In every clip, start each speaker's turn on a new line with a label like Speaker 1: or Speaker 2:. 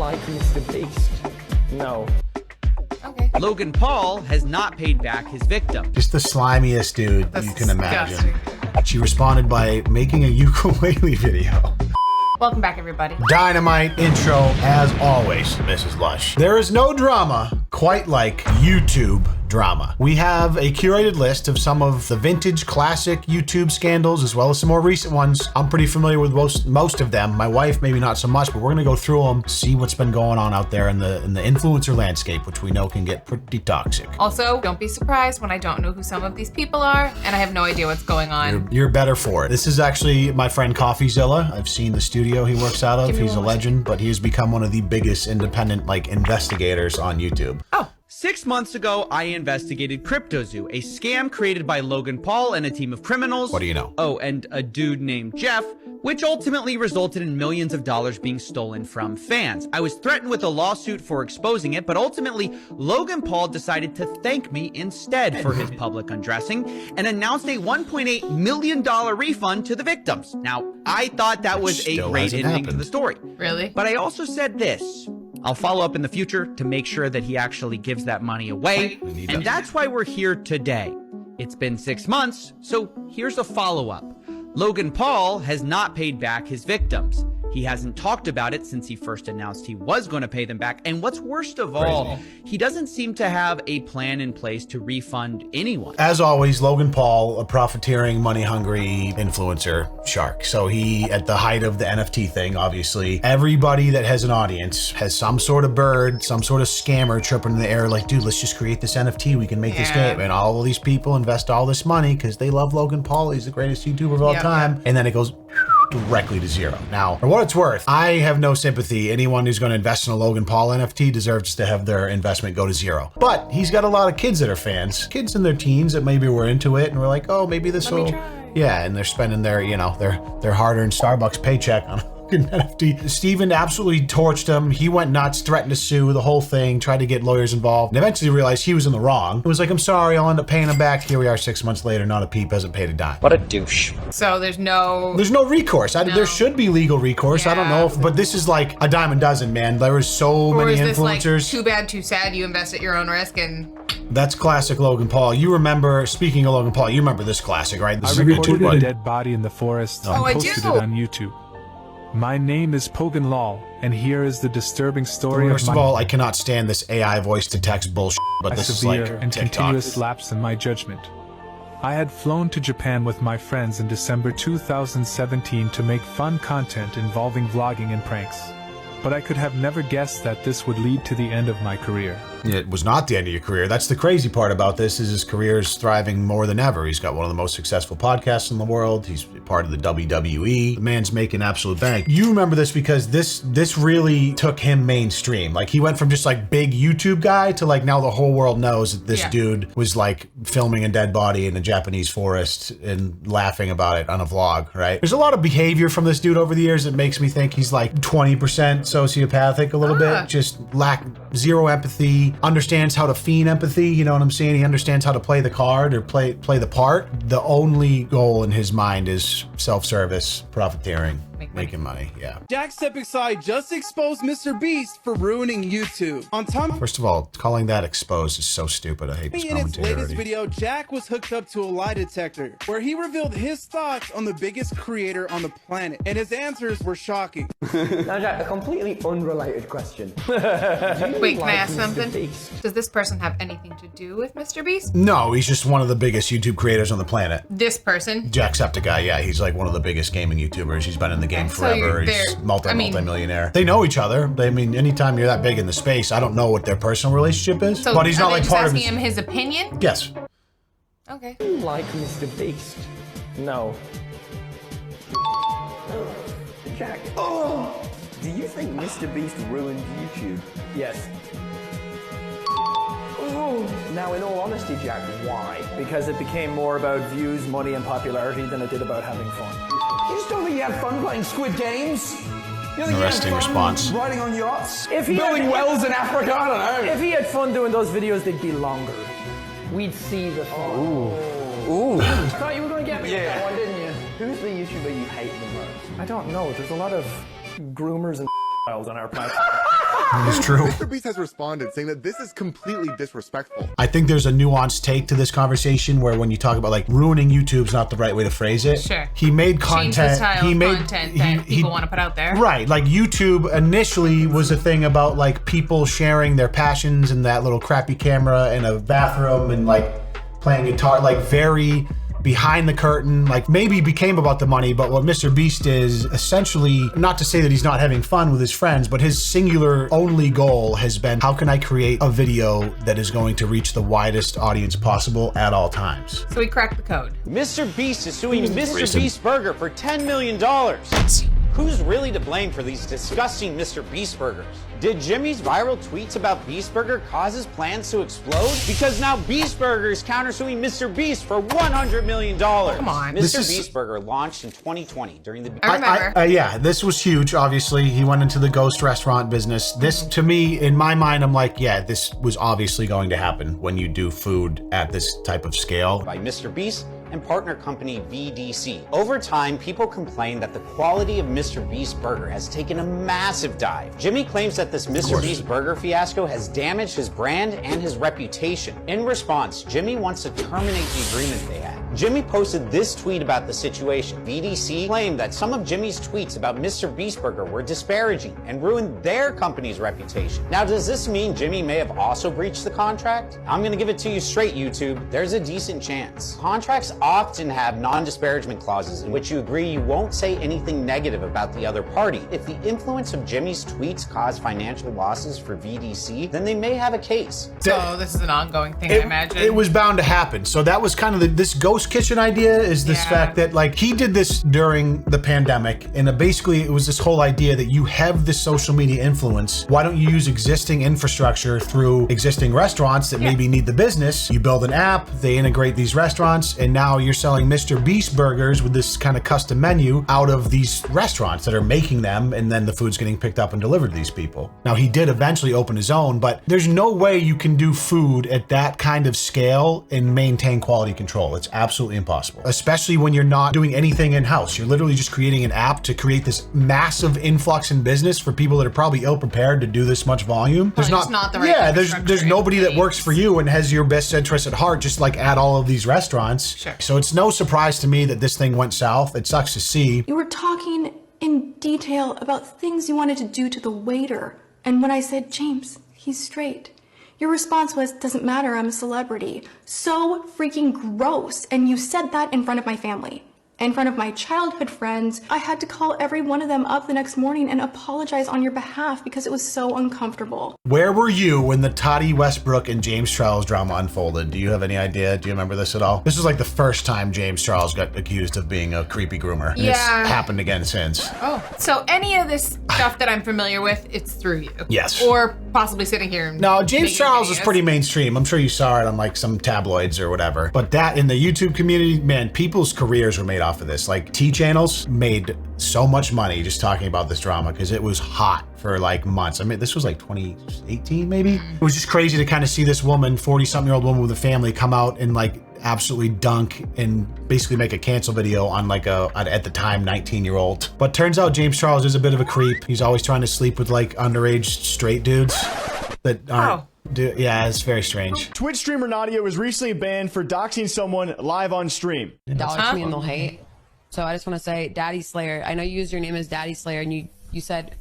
Speaker 1: like Mr. Beast? No.
Speaker 2: Okay.
Speaker 3: Logan Paul has not paid back his victim.
Speaker 4: Just the slimiest dude
Speaker 2: That's
Speaker 4: you can imagine.
Speaker 2: disgusting.
Speaker 4: She responded by making a ukulele video.
Speaker 2: Welcome back, everybody.
Speaker 4: Dynamite intro, as always, Mrs. Lush. There is no drama quite like YouTube drama. We have a curated list of some of the vintage classic YouTube scandals, as well as some more recent ones. I'm pretty familiar with most of them. My wife, maybe not so much, but we're gonna go through them, see what's been going on out there in the influencer landscape, which we know can get pretty toxic.
Speaker 2: Also, don't be surprised when I don't know who some of these people are, and I have no idea what's going on.
Speaker 4: You're better for it. This is actually my friend CoffeeZilla. I've seen the studio he works out of. He's a legend, but he has become one of the biggest independent investigators on YouTube.
Speaker 2: Oh.
Speaker 3: 6 months ago, I investigated CryptoZoo, a scam created by Logan Paul and a team of criminals.
Speaker 4: What do you know?
Speaker 3: Oh, and a dude named Jeff, which ultimately resulted in millions of dollars being stolen from fans. I was threatened with a lawsuit for exposing it, but ultimately, Logan Paul decided to thank me instead for his public undressing and announced a $1.8 million refund to the victims. Now, I thought that was a great ending to the story.
Speaker 2: Really?
Speaker 3: But I also said this. I'll follow up in the future to make sure that he actually gives that money away. And that's why we're here today. It's been 6 months, so here's a follow-up. Logan Paul has not paid back his victims. He hasn't talked about it since he first announced he was going to pay them back. And what's worst of all, he doesn't seem to have a plan in place to refund anyone.
Speaker 4: As always, Logan Paul, a profiteering, money-hungry influencer shark. So he, at the height of the NFT thing, obviously, everybody that has an audience has some sort of bird, some sort of scammer chirping in the air like, dude, let's just create this NFT. We can make this game. And all of these people invest all this money because they love Logan Paul. He's the greatest YouTuber of all time. And then it goes directly to zero. Now, for what it's worth, I have no sympathy. Anyone who's going to invest in a Logan Paul NFT deserves to have their investment go to zero. But he's got a lot of kids that are fans, kids in their teens that maybe were into it and were like, oh, maybe this will, yeah, and they're spending their, their hard-earned Starbucks paycheck on NFT. Steven absolutely torched him. He went nuts, threatened to sue, the whole thing, tried to get lawyers involved, and eventually realized he was in the wrong. It was like, I'm sorry, I'll end up paying him back. Here we are 6 months later, not a peep, hasn't paid a dime.
Speaker 1: What a douche.
Speaker 2: So there's no
Speaker 4: recourse. There should be legal recourse. I don't know if, but this is like a dime a dozen, man. There was so many influencers.
Speaker 2: This like, too bad, too sad, you invest at your own risk and...
Speaker 4: That's classic Logan Paul. You remember, speaking of Logan Paul, you remember this classic, right? This
Speaker 5: I recorded a dead body in the forest and posted it on YouTube. My name is Pogan Lal, and here is the disturbing story
Speaker 4: First of all, I cannot stand this AI voice-to-text bullshit, but this is like
Speaker 5: and
Speaker 4: TikTok.
Speaker 5: continuous lapse in my judgment. I had flown to Japan with my friends in December 2017 to make fun content involving vlogging and pranks. But I could have never guessed that this would lead to the end of my career.
Speaker 4: It was not the end of your career. That's the crazy part about this, is his career is thriving more than ever. He's got one of the most successful podcasts in the world. He's part of the WWE. The man's making absolute bank. You remember this because this really took him mainstream. Like, he went from just like big YouTube guy to like now the whole world knows that this dude was like filming a dead body in a Japanese forest and laughing about it on a vlog, right? There's a lot of behavior from this dude over the years that makes me think he's like 20% sociopathic a little bit. Just lack zero empathy. Understands how to feign empathy, you know what I'm saying? He understands how to play the card or play the part. The only goal in his mind is self-service, profiteering, making money. Yeah.
Speaker 6: Jacksepticeye just exposed Mr. Beast for ruining YouTube. On top,
Speaker 4: first of all, calling that exposed is so stupid. I hate this commentary.
Speaker 6: In its latest video, Jack was hooked up to a lie detector where he revealed his thoughts on the biggest creator on the planet, and his answers were shocking.
Speaker 1: Now, Jack, a completely unrelated question.
Speaker 2: Wait, can I ask something? Does this person have anything to do with Mr. Beast?
Speaker 4: No, he's just one of the biggest YouTube creators on the planet.
Speaker 2: This person?
Speaker 4: Jacksepticeye, yeah, he's like one of the biggest gaming YouTubers. He's been in the game forever. He's multi-millionaire. They know each other. I mean, anytime you're that big in the space, I don't know what their personal relationship is,
Speaker 2: so
Speaker 4: but he's not like part of
Speaker 2: him his opinion?
Speaker 4: Yes.
Speaker 2: Okay.
Speaker 1: Like Mr. Beast? No. Jack. Oh! Do you think Mr. Beast ruined YouTube? Yes. Ooh. Now, in all honesty, Jack, why? Because it became more about views, money, and popularity than it did about having fun. You just don't think you had fun playing Squid Games? You think
Speaker 4: Interesting
Speaker 1: you had fun
Speaker 4: response.
Speaker 1: Riding on yachts? Building wells in Africa? I don't know. If he had fun doing those videos, they'd be longer. We'd see the fun. Ooh. Thought you were going to get me with that one, didn't you? Who's the YouTuber you hate the most? I don't know. There's a lot of groomers and on our platform.
Speaker 4: It's true.
Speaker 7: Mr. Beast has responded saying that this is completely disrespectful.
Speaker 4: I think there's a nuanced take to this conversation where when you talk about like ruining YouTube's not the right way to phrase it.
Speaker 2: Sure.
Speaker 4: He made content.
Speaker 2: Change the style
Speaker 4: he
Speaker 2: of
Speaker 4: made
Speaker 2: content that people want to put out there.
Speaker 4: Right. Like YouTube initially was a thing about like people sharing their passions in that little crappy camera in a bathroom and like playing guitar, like very behind the curtain, like maybe became about the money, but what Mr. Beast is essentially, not to say that he's not having fun with his friends, but his singular only goal has been, how can I create a video that is going to reach the widest audience possible at all times?
Speaker 2: So he cracked the code.
Speaker 8: Mr. Beast is suing Mr. Beast Burger for $10 million. Who's really to blame for these disgusting Mr. Beast Burgers? Did Jimmy's viral tweets about Beast Burger cause his plans to explode? Because now Beast Burger is countersuing Mr. Beast for $100 million.
Speaker 2: Come on.
Speaker 8: Mr. Beast Burger launched in 2020 during the...
Speaker 2: I remember.
Speaker 4: Yeah, this was huge. Obviously, he went into the ghost restaurant business. This, to me, in my mind, I'm like, yeah, this was obviously going to happen when you do food at this type of scale.
Speaker 8: By Mr. Beast and partner company VDC. Over time, people complain that the quality of Mr. Beast Burger has taken a massive dive. Jimmy claims that this Mr. Beast Burger fiasco has damaged his brand and his reputation. In response, Jimmy wants to terminate the agreement they had. Jimmy posted this tweet about the situation. VDC claimed that some of Jimmy's tweets about Mr. Beast Burger were disparaging and ruined their company's reputation. Now, does this mean Jimmy may have also breached the contract? I'm gonna give it to you straight, YouTube. There's a decent chance. Contracts often have non-disparagement clauses in which you agree you won't say anything negative about the other party. If the influence of Jimmy's tweets caused financial losses for VDC, then they may have a case.
Speaker 2: So this is an ongoing thing, I imagine.
Speaker 4: It was bound to happen. So that was kind of this ghost kitchen idea, is this fact that like he did this during the pandemic, and basically it was this whole idea that you have this social media influence. Why don't you use existing infrastructure through existing restaurants that maybe need the business? You build an app, they integrate these restaurants, and now you're selling Mr. Beast burgers with this kind of custom menu out of these restaurants that are making them, and then the food's getting picked up and delivered to these people. Now he did eventually open his own, but there's no way you can do food at that kind of scale and maintain quality control. It's absolutely impossible, especially when you're not doing anything in-house. You're literally just creating an app to create this massive influx in business for people that are probably ill-prepared to do this much volume. There's not the right there's nobody that works for you and has your best interest at heart, just like at all of these restaurants.
Speaker 2: Sure.
Speaker 4: So it's no surprise to me that this thing went south. It sucks to see.
Speaker 9: You were talking in detail about things you wanted to do to the waiter. And when I said, James, he's straight, your response was, doesn't matter, I'm a celebrity. So freaking gross. And you said that in front of my family, in front of my childhood friends. I had to call every one of them up the next morning and apologize on your behalf because it was so uncomfortable.
Speaker 4: Where were you when the Toddy Westbrook and James Charles drama unfolded? Do you have any idea? Do you remember this at all? This was like the first time James Charles got accused of being a creepy groomer. And it's happened again since.
Speaker 2: Oh, so any of this stuff that I'm familiar with, it's through you.
Speaker 4: Yes.
Speaker 2: Or possibly sitting here and
Speaker 4: No, James Charles is
Speaker 2: videos.
Speaker 4: pretty mainstream. I'm sure you saw it on like some tabloids or whatever. But that in the YouTube community, man, people's careers were made off of this. Like T channels made so much money just talking about this drama because it was hot for like months. I mean, this was like 2018 maybe. It was just crazy to kind of see this woman, 40-something-year-old woman with a family, come out and like absolutely dunk and basically make a cancel video on like at the time 19-year-old. But turns out James Charles is a bit of a creep. He's always trying to sleep with like underage straight dudes that aren't. Yeah, it's very strange.
Speaker 10: Twitch streamer Nadia was recently banned for doxing someone live on stream.
Speaker 11: Dox me and they'll hate. So I just want to say, Daddy Slayer, I know you use your name as Daddy Slayer, and you said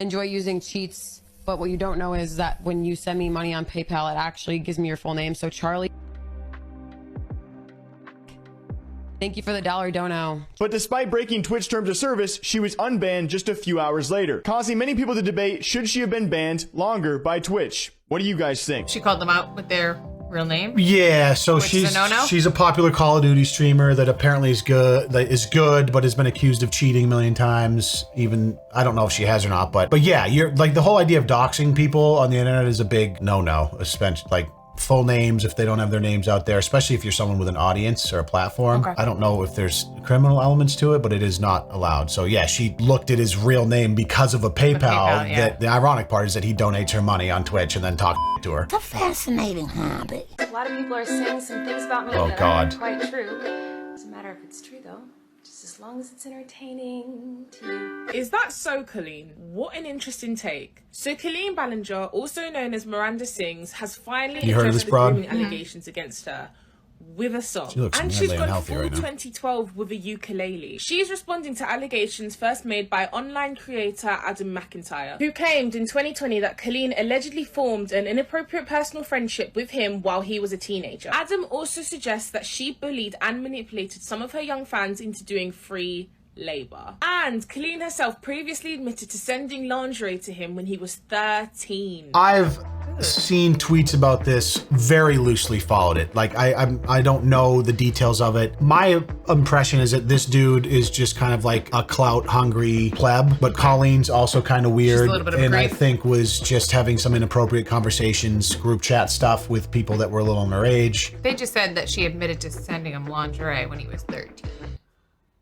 Speaker 11: enjoy using cheats, but what you don't know is that when you send me money on PayPal, it actually gives me your full name. So Charlie, thank you for the $1 dono.
Speaker 10: But despite breaking Twitch terms of service, she was unbanned just a few hours later, causing many people to debate, should she have been banned longer by Twitch? What do you guys think?
Speaker 2: She called them out with their real name?
Speaker 4: Yeah, so
Speaker 2: Which is a no-no?
Speaker 4: she's a popular Call of Duty streamer that apparently is good, but has been accused of cheating a million times. Even I don't know if she has or not, but yeah, you're like the whole idea of doxing people on the internet is a big no-no, especially like full names if they don't have their names out there, especially if you're someone with an audience or a platform.
Speaker 2: Okay.
Speaker 4: I don't know if there's criminal elements to it, but it is not allowed. So yeah, she looked at his real name because of a PayPal. That the ironic part is that he donates her money on Twitch and then talks to her.
Speaker 12: It's a fascinating hobby.
Speaker 13: A lot of people are saying some things about me that
Speaker 4: God.
Speaker 13: aren't quite true. Doesn't matter if it's true though. Just as long as it's entertaining to you.
Speaker 14: Is that so, Colleen? What an interesting take. So Colleen Ballinger, also known as Miranda Sings, has finally addressed the grooming allegations against her with a song. And she's gone full 2012 with a ukulele. She's responding to allegations first made by online creator Adam McIntyre, who claimed in 2020 that Colleen allegedly formed an inappropriate personal friendship with him while he was a teenager. Adam also suggests that she bullied and manipulated some of her young fans into doing free labor. And Colleen herself previously admitted to sending lingerie to him when he was 13.
Speaker 4: I've seen tweets about this, very loosely followed it. Like I don't know the details of it. My impression is that this dude is just kind of like a clout hungry pleb, but Colleen's also kind of weird, and I think was just having some inappropriate conversations, group chat stuff with people that were a little under age.
Speaker 2: They just said that she admitted to sending him lingerie when he was 13.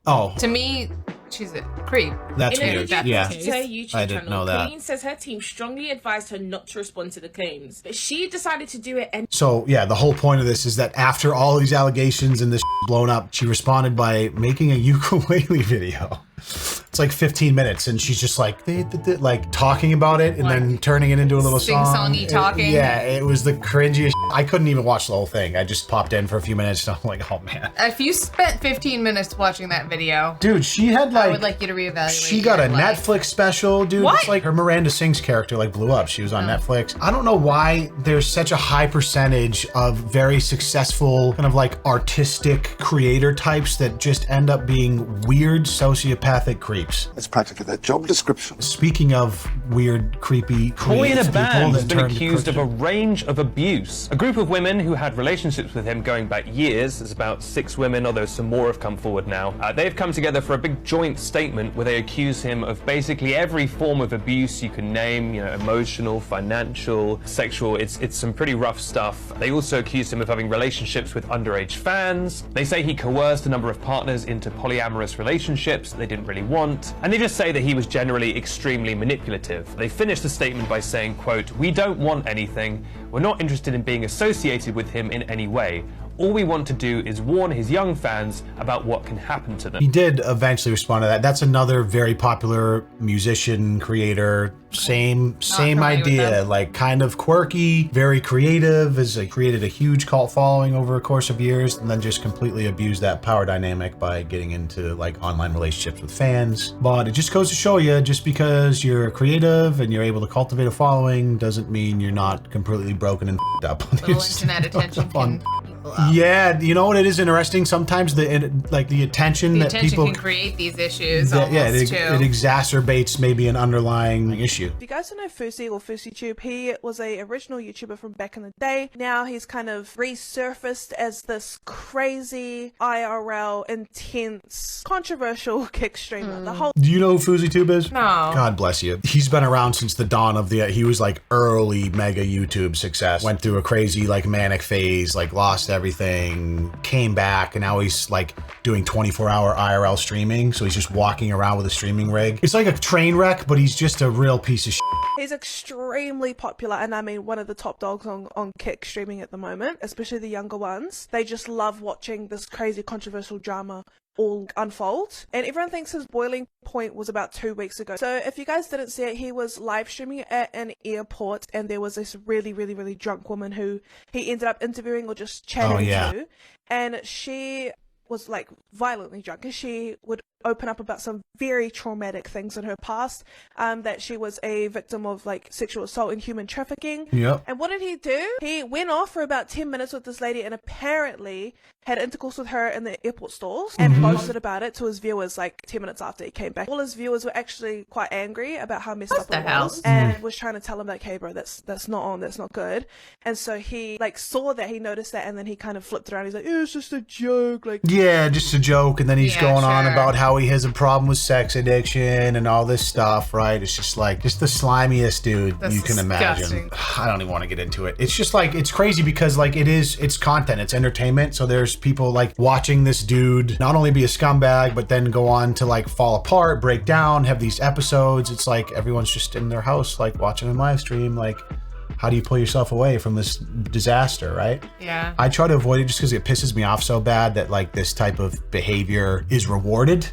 Speaker 4: Oh.
Speaker 2: To me, she's a creep.
Speaker 4: That's weird. Yeah.
Speaker 14: YouTube
Speaker 4: I didn't know that.
Speaker 14: Colleen says her team strongly advised her not to respond to the claims, but she decided to do it anyway.
Speaker 4: So yeah, the whole point of this is that after all these allegations and this blown up, she responded by making a ukulele video. It's like 15 minutes, and she's just like talking about it, and then turning it into a little song.
Speaker 2: Sing-songy talking.
Speaker 4: Yeah, it was the cringiest. I couldn't even watch the whole thing. I just popped in for a few minutes, and I'm like, oh man.
Speaker 2: If you spent 15 minutes watching that video,
Speaker 4: dude, she had like.
Speaker 2: I would like you to reevaluate.
Speaker 4: She got a Netflix special, dude.
Speaker 2: What?
Speaker 4: It's like her Miranda Sings character like blew up. She was on Netflix. I don't know why there's such a high percentage of very successful kind of like artistic creator types that just end up being weird sociopathic creeps.
Speaker 15: It's practically their job description.
Speaker 4: Speaking of weird, creepy
Speaker 16: Boy in a band has been
Speaker 4: turned
Speaker 16: accused of a range of abuse. A group of women who had relationships with him going back years, there's about 6 women, although some more have come forward now. They've come together for a big joint statement where they accuse him of basically every form of abuse you can name, you know, emotional, financial, sexual. It's some pretty rough stuff. They also accused him of having relationships with underage fans. They say he coerced a number of partners into polyamorous relationships that they didn't really want. And they just say that he was generally extremely manipulative. They finished the statement by saying, quote, "We don't want anything. We're not interested in being associated with him in any way. All we want to do is warn his young fans about what can happen to them."
Speaker 4: He did eventually respond to that. That's another very popular musician, creator, same idea, like kind of quirky, very creative, has created a huge cult following over a course of years, and then just completely abused that power dynamic by getting into like online relationships with fans. But it just goes to show you, just because you're creative and you're able to cultivate a following doesn't mean you're not completely broken and up.
Speaker 2: Little internet attention can people up.
Speaker 4: Yeah, you know what? It is interesting. Sometimes the attention that people
Speaker 2: can create these issues.
Speaker 4: It exacerbates maybe an underlying issue.
Speaker 17: If you guys don't know Fousey or FouseyTube, he was a original YouTuber from back in the day. Now he's kind of resurfaced as this crazy IRL, intense, controversial kick streamer. The whole.
Speaker 4: Do you know who FouseyTube is?
Speaker 2: No.
Speaker 4: God bless you. He's been around since the dawn of he was like early mega YouTube success. Went through a crazy like manic phase, like lost everything, came back, and now he's like doing 24-hour IRL streaming. So he's just walking around with a streaming rig. It's like a train wreck, but he's just a real piece of shit.
Speaker 17: He's extremely popular, and I mean one of the top dogs on Kick streaming at the moment, especially the younger ones. They just love watching this crazy controversial drama all unfold, and everyone thinks his boiling point was about 2 weeks ago. So if you guys didn't see it, he was live streaming at an airport, and there was this really drunk woman who he ended up interviewing or just chatting to, and she was like violently drunk, and she would open up about some very traumatic things in her past, that she was a victim of like sexual assault and human trafficking.
Speaker 4: Yep.
Speaker 17: And what did he do? He went off for about 10 minutes with this lady and apparently had intercourse with her in the airport stalls and boasted about it to his viewers like 10 minutes after he came back. All his viewers were actually quite angry about how messed up it was, and was trying to tell him like, hey bro, that's not on, that's not good. And so he like saw that, he noticed that, and then he kind of flipped around. He's like, it's just a joke, like,
Speaker 4: yeah, just a joke. And then he's going on about how he has a problem with sex addiction and all this stuff, right? It's just like, just the slimiest dude you can imagine. I don't even want to get into it. It's just like, it's crazy because like it's content, it's entertainment. So there's people like watching this dude not only be a scumbag, but then go on to like fall apart, break down, have these episodes. It's like everyone's just in their house, like watching him live stream, like, how do you pull yourself away from this disaster, right?
Speaker 2: Yeah.
Speaker 4: I try to avoid it just because it pisses me off so bad that like this type of behavior is rewarded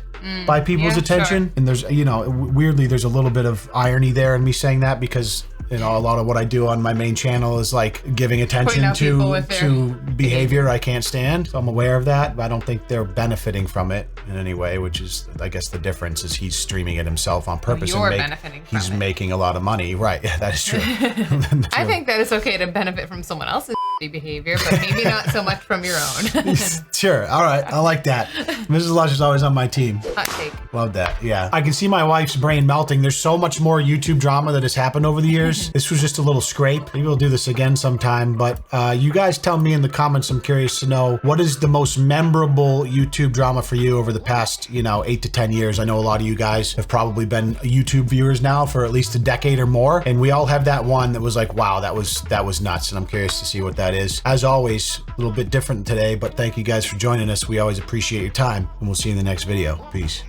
Speaker 4: by people's attention. Sure. And there's, you know, weirdly, there's a little bit of irony there in me saying that because, you know, a lot of what I do on my main channel is like giving attention to behavior I can't stand. So I'm aware of that, but I don't think they're benefiting from it in any way, which is, I guess the difference is he's streaming it himself on purpose.
Speaker 2: You're benefiting from
Speaker 4: He's making a lot of money. Right. Yeah, that is true.
Speaker 2: I think that it's okay to benefit from someone else's behavior, but maybe not so much from your own.
Speaker 4: Sure. All right. I like that. Mrs. Lush is always on my team.
Speaker 2: Hot take.
Speaker 4: Love that. Yeah. I can see my wife's brain melting. There's so much more YouTube drama that has happened over the years. This was just a little scrape. Maybe we'll do this again sometime, but you guys tell me in the comments. I'm curious to know, what is the most memorable YouTube drama for you over the past, you know, 8 to 10 years? I know a lot of you guys have probably been YouTube viewers now for at least a decade or more, and we all have that one that was like, wow, that was nuts, and I'm curious to see what that is. As always, a little bit different today, but thank you guys for joining us. We always appreciate your time, and we'll see you in the next video. Peace.